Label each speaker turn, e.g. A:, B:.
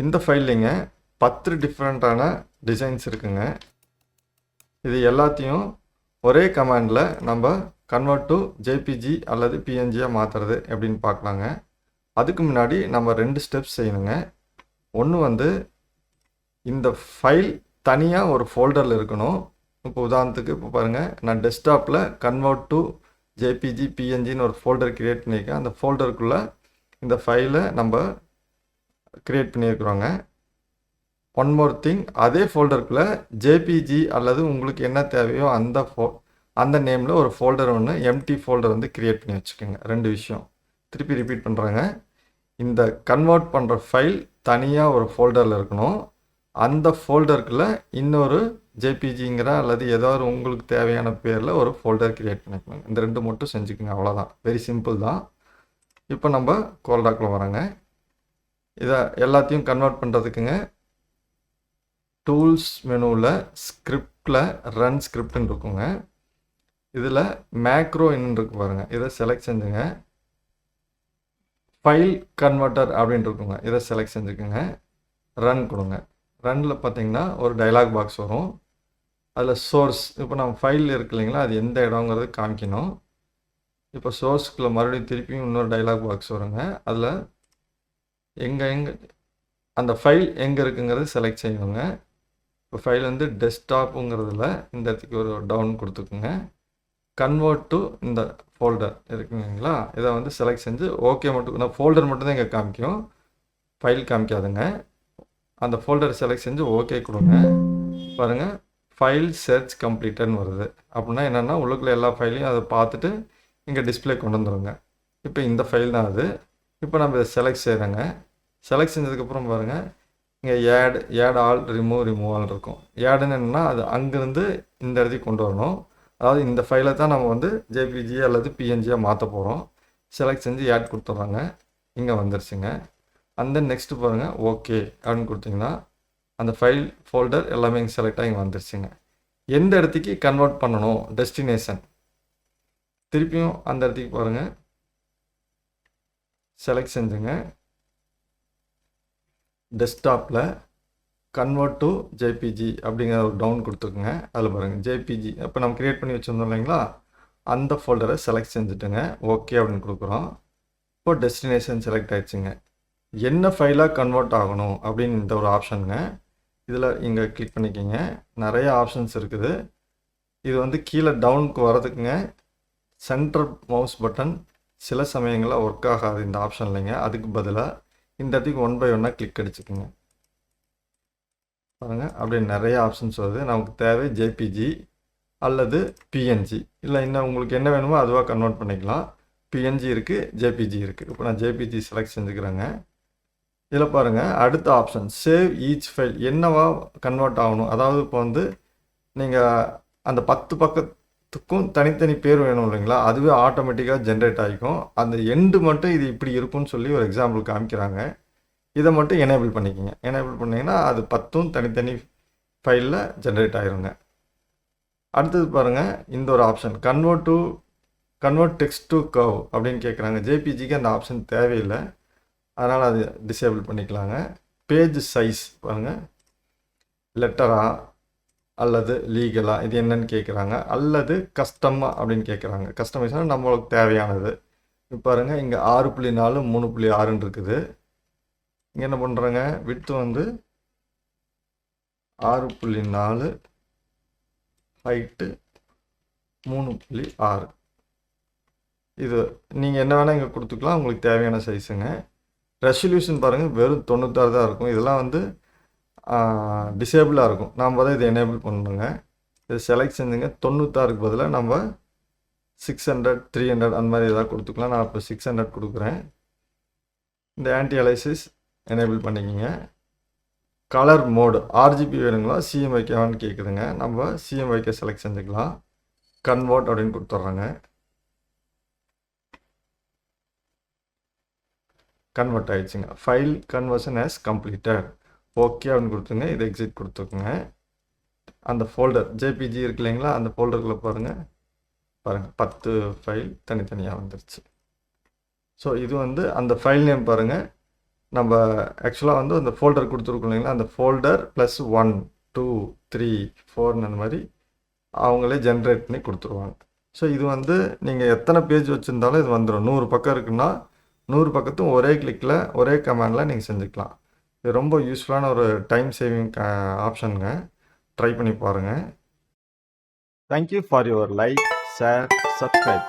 A: இந்த ஃபைல்லிங்க 10 டிஃப்ரெண்ட்டான டிசைன்ஸ் இருக்குங்க. இது எல்லாத்தையும் ஒரே கமாண்டில் நம்ம கன்வெர்ட் டு ஜேபிஜி அல்லது பிஎன்ஜியாக மாற்றுறது எப்படின்னு பார்க்கலாங்க. அதுக்கு முன்னாடி நம்ம 2 ஸ்டெப்ஸ் செய்யணுங்க. ஒன்று வந்து இந்த ஃபைல் தனியாக ஒரு ஃபோல்டரில் இருக்கணும். இப்போ உதாரணத்துக்கு இப்போ பாருங்கள், நான் டெஸ்க்டாப்பில் கன்வெர்ட் டு ஜேபிஜி பிஎன்ஜின்னு ஒரு ஃபோல்டர் க்ரியேட் பண்ணியிருக்கேன். அந்த ஃபோல்டருக்குள்ளே இந்த ஃபைலை நம்ம க்ரியேட் பண்ணியிருக்கிறோங்க. ஒன் மோர் திங், அதே ஃபோல்டருக்குள்ளே ஜேபிஜி அல்லது உங்களுக்கு என்ன தேவையோ அந்த நேமில் ஒரு ஃபோல்டர் ஒன்று எம்டி ஃபோல்டர் வந்து க்ரியேட் பண்ணி வச்சுக்கோங்க. 2 விஷயம் திருப்பி ரிப்பீட் பண்ணுறாங்க. இந்த கன்வெர்ட் பண்ணுற ஃபைல் தனியாக ஒரு ஃபோல்டரில் இருக்கணும். அந்த ஃபோல்டருக்குள்ளே இன்னொரு ஜேபிஜிங்கிற அல்லது ஏதாவது உங்களுக்கு தேவையான பேரில் ஒரு ஃபோல்டர் க்ரியேட் பண்ணிக்கணும். இந்த 2 மட்டும் செஞ்சுக்கோங்க, அவ்வளோதான். வெரி சிம்பிள் தான். இப்போ நம்ம கோல்டாக்கில் வரோங்க. இதை எல்லாத்தையும் கன்வெர்ட் பண்ணுறதுக்குங்க டூல்ஸ் மெனுவில் ஸ்கிரிப்டில் ரன் ஸ்கிரிப்ட்னு இருக்குங்க. இதில் மேக்ரோ இன்னு இருக்கு பாருங்கள், இதை செலக்ட் செஞ்சுங்க. ஃபைல் கன்வெர்ட்டர் அப்படின்னு இருக்குங்க, இதை செலக்ட் செஞ்சுக்கோங்க. ரன் கொடுங்க. ரன்னில் பார்த்தீங்கன்னா ஒரு டைலாக் பாக்ஸ் வரும். அதில் சோர்ஸ், இப்போ நம்ம ஃபைல் இருக்கு இல்லைங்களா, அது எந்த இடங்கிறது காமிக்கணும். இப்போ சோர்ஸ்க்குள்ளே மறுபடியும் திருப்பியும் இன்னொரு டைலாக் பாக்ஸ் வருங்க. அதில் எங்கே அந்த ஃபைல் எங்கே இருக்குங்கிறது செலக்ட் செய்யணுங்க. இப்போ ஃபைல் வந்து டெஸ்க்டாப்புங்கிறதுல இந்த இடத்துக்கு ஒரு டவுன் கொடுத்துக்குங்க. கன்வெர்ட் டு இந்த ஃபோல்டர் இருக்குங்களா, இதை வந்து செலக்ட் செஞ்சு ஓகே மட்டும், நான் ஃபோல்டர் மட்டும்தான் இங்கே காமிக்கும், ஃபைல் காமிக்காதுங்க. அந்த ஃபோல்டர் செலக்ட் செஞ்சு ஓகே கொடுங்க. பாருங்கள், ஃபைல் சர்ச் கம்ப்ளீட்டட்னு வருது. அப்படின்னா என்னென்னா உள்ளுக்குள்ள எல்லா ஃபைலையும் அதை பார்த்துட்டு இங்கே டிஸ்பிளே கொண்டு வந்துடுங்க. இப்போ இந்த ஃபைல் தான் அது. இப்போ நம்ம இதை செலக்ட் செய்கிறோங்க. செலக்ட் செஞ்சதுக்கப்புறம் பாருங்கள், இங்கே ஏட் ஆல் ரிமூவ் ஆல் இருக்கும். ஏடுன்னு என்னென்னா அது அங்கேருந்து இந்த இடத்துக்கு கொண்டு வரணும். அதாவது இந்த ஃபைலை தான் நம்ம வந்து ஜேபிஜி அல்லது பிஎன்ஜியாக மாற்ற போகிறோம். செலக்ட் செஞ்சு ஆட் கொடுத்துட்றாங்க. இங்கே வந்துருச்சுங்க. அந்த நெக்ஸ்ட்டு பாருங்கள், ஓகே அப்படின்னு கொடுத்தீங்கன்னா அந்த ஃபைல் ஃபோல்டர் எல்லாமே இங்கே செலக்டாக இங்கே வந்துருச்சுங்க. எந்த இடத்துக்கு கன்வெர்ட் பண்ணணும், டெஸ்டினேஷன், திருப்பியும் அந்த இடத்துக்கு பாருங்கள், செலக்ட் செஞ்சுங்க. டெஸ்க்டாப்பில் கன்வெர்ட் டு ஜேபிஜி அப்படிங்கிற ஒரு டவுன் கொடுத்துக்குங்க. அதில் பாருங்கள் ஜேபிஜி இப்போ நம்ம க்ரியேட் பண்ணி வச்சுருந்தோம் இல்லைங்களா, அந்த ஃபோல்டரை செலக்ட் செஞ்சுட்டுங்க. ஓகே அப்படின்னு கொடுக்குறோம். இப்போ டெஸ்டினேஷன் செலக்ட் ஆகிடுச்சுங்க. என்ன ஃபைலாக கன்வெர்ட் ஆகணும் அப்படின்னு இந்த ஒரு ஆப்ஷனுங்க. இதில் இங்கே கிளிக் பண்ணிக்கிங்க. நிறைய ஆப்ஷன்ஸ் இருக்குது. இது வந்து கீழே டவுனுக்கு வரதுக்குங்க சென்டர் மவுஸ் பட்டன் சில சமயங்களில் ஒர்க் ஆகாது இந்த ஆப்ஷன் இல்லைங்க. அதுக்கு பதிலாக இந்த இடத்துக்கு 1 by 1 கிளிக் அடிச்சுக்குங்க. பாருங்கள், அப்படியே நிறைய ஆப்ஷன்ஸ் வருது. நமக்கு தேவை ஜேபிஜி அல்லது பிஎன்ஜி, இல்லை இன்னும் உங்களுக்கு என்ன வேணுமோ அதுவாக கன்வெர்ட் பண்ணிக்கலாம். பிஎன்ஜி இருக்குது, ஜேபிஜி இருக்குது. இப்போ நான் ஜேபிஜி செலக்ட் செஞ்சுக்கிறேங்க. இதில் பாருங்கள், அடுத்த ஆப்ஷன் சேவ் ஈச் ஃபைல் என்னவா கன்வெர்ட் ஆகணும். அதாவது இப்போ வந்து நீங்கள் அந்த 10 பக்கத்துக்கும் தனித்தனி பேர் வேணும் இல்லைங்களா, அதுவே ஆட்டோமேட்டிக்காக ஜென்ரேட் ஆகிக்கும். அந்த எண்டு மட்டும் இது இப்படி இருக்குன்னு சொல்லி ஒரு எக்ஸாம்பிள் காமிக்கிறாங்க. இதை மட்டும் எனேபிள் பண்ணிக்கோங்க. எனேபிள் பண்ணிங்கன்னா அது 10ம் தனித்தனி ஃபைலில் ஜென்ரேட் ஆகிருங்க. அடுத்தது பாருங்கள், இந்த ஒரு option convert text to curve அப்படின்னு கேட்குறாங்க. ஜேபிஜிக்கு அந்த ஆப்ஷன் தேவையில்லை, அதனால் அது டிசேபிள் பண்ணிக்கலாங்க. பேஜ் சைஸ் பாருங்கள், லெட்டரா அல்லது லீகலாக இது என்னன்னு கேட்குறாங்க, அல்லது கஸ்டமாக அப்படின்னு கேட்குறாங்க. கஸ்டமைஸ்னால் நம்மளுக்கு தேவையானது. இப்போ பாருங்கள், இங்கே 6.4 3.6 இருக்குது. இங்கே என்ன பண்ணுறாங்க, விட்த் வந்து 6.4, ஹைட்டு 3.6. இது நீங்கள் என்ன வேணால் இங்கே கொடுத்துக்கலாம், உங்களுக்கு தேவையான சைஸுங்க. ரெசல்யூஷன் பாருங்கள், வெறும் 96 தான் இருக்கும். இதெல்லாம் வந்து டிசேபிளாக இருக்கும். நாம் தான் இதை எனேபிள் பண்ணணுங்க. இதை செலக்ட் செஞ்சுங்க. 96க்கு பதிலாக நம்ம 600 300 அந்த மாதிரி எதாவது கொடுத்துக்கலாம். நான் இப்போ 600 கொடுக்குறேன். இந்த ஆன்டி அலைசிஸ் எனேபிள் பண்ணிக்கிங்க. கலர் மோடு ஆர்ஜிபி வேணுங்களா சிஎம்ஒய்கேவான்னு கேட்குதுங்க. நம்ம சிஎம்ஒய்கே செலக்ட் செஞ்சுக்கலாம். கன்வெர்ட் அப்படின்னு கொடுத்துட்றாங்க. கன்வெர்ட் ஆகிடுச்சுங்க. File conversion has completed. Okay அப்படின்னு கொடுத்துங்க. இது எக்ஸிட் கொடுத்துக்குங்க. அந்த ஃபோல்டர் ஜேபிஜி இருக்கு இல்லைங்களா, அந்த ஃபோல்டருக்குள்ளே பாருங்கள் 10 ஃபைல் தனித்தனியாக வந்துருச்சு. ஸோ இது வந்து அந்த ஃபைல் நேம் பாருங்கள், நம்ம ஆக்சுவலாக வந்து அந்த ஃபோல்டர் கொடுத்துருக்கோம் இல்லைங்களா, அந்த ஃபோல்டர் ப்ளஸ் 1 2 3 4 அந்த மாதிரி அவங்களே ஜென்ரேட் பண்ணி கொடுத்துருவாங்க. ஸோ இது வந்து நீங்கள் எத்தனை பேஜ் வச்சுருந்தாலும் இது வந்துடும். 100 பக்கம் இருக்குன்னா 100 பக்கத்தும் ஒரே கிளிக்கில் ஒரே கமாண்டில் நீங்கள் செஞ்சுக்கலாம். இது ரொம்ப யூஸ்ஃபுல்லான ஒரு டைம் சேவிங் ஆப்ஷனுங்க. ட்ரை பண்ணி பாருங்கள். Thank you for your like, share, subscribe.